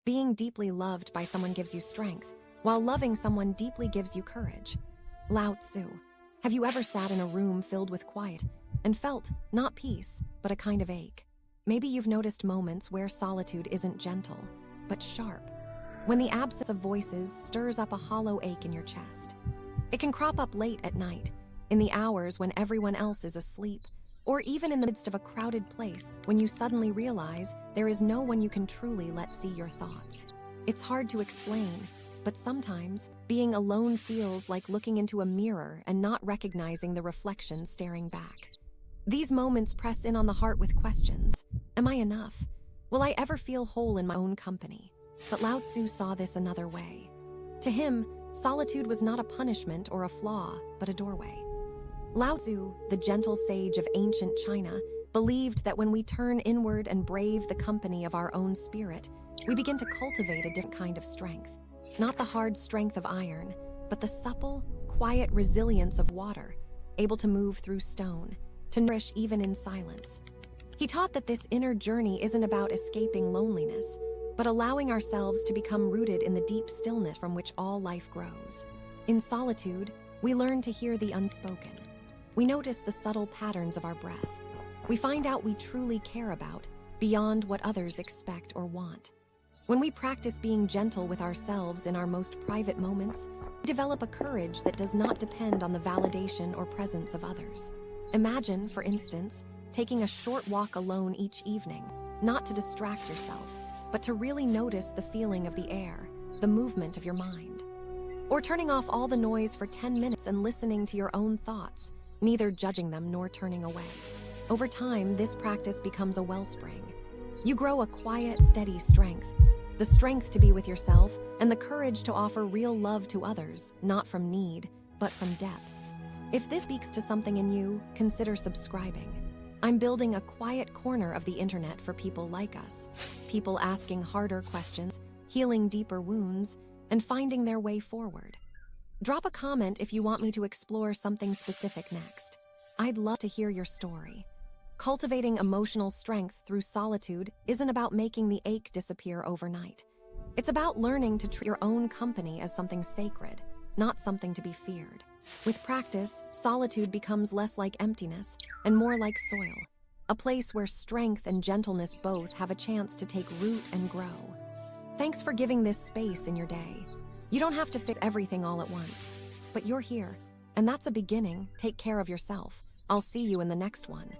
Being deeply loved by someone gives you strength, while loving someone deeply gives you courage. Lao Tzu. Have you ever sat in a room filled with quiet and felt, not peace, but a kind of ache? Maybe you've noticed moments where solitude isn't gentle, but sharp. When the absence of voices stirs up a hollow ache in your chest. It can crop up late at night, in the hours when everyone else is asleep, or even in the midst of a crowded place when you suddenly realize there is no one you can truly let see your thoughts. It's hard to explain, but sometimes being alone feels like looking into a mirror and not recognizing the reflection staring back. These moments press in on the heart with questions. Am I enough? Will I ever feel whole in my own company? But Lao Tzu saw this another way. To him, solitude was not a punishment or a flaw, but a doorway. Lao Tzu, the gentle sage of ancient China, believed that when we turn inward and brave the company of our own spirit, we begin to cultivate a different kind of strength. Not the hard strength of iron, but the supple, quiet resilience of water, able to move through stone, to nourish even in silence. He taught that this inner journey isn't about escaping loneliness, but allowing ourselves to become rooted in the deep stillness from which all life grows. In solitude, we learn to hear the unspoken. We notice the subtle patterns of our breath. We find out we truly care about, beyond what others expect or want. When we practice being gentle with ourselves in our most private moments, we develop a courage that does not depend on the validation or presence of others. Imagine, for instance, taking a short walk alone each evening, not to distract yourself, but to really notice the feeling of the air, the movement of your mind. Or turning off all the noise for 10 minutes and listening to your own thoughts, neither judging them nor turning away. Over time, this practice becomes a wellspring. You grow a quiet, steady strength, the strength to be with yourself and the courage to offer real love to others, not from need, but from depth. If this speaks to something in you, consider subscribing. I'm building a quiet corner of the internet for people like us, people asking harder questions, healing deeper wounds, and finding their way forward. Drop a comment if you want me to explore something specific next. I'd love to hear your story. Cultivating emotional strength through solitude isn't about making the ache disappear overnight. It's about learning to treat your own company as something sacred, not something to be feared. With practice, solitude becomes less like emptiness and more like soil, a place where strength and gentleness both have a chance to take root and grow. Thanks for giving this space in your day. You don't have to fix everything all at once, but you're here, and that's a beginning. Take care of yourself. I'll see you in the next one.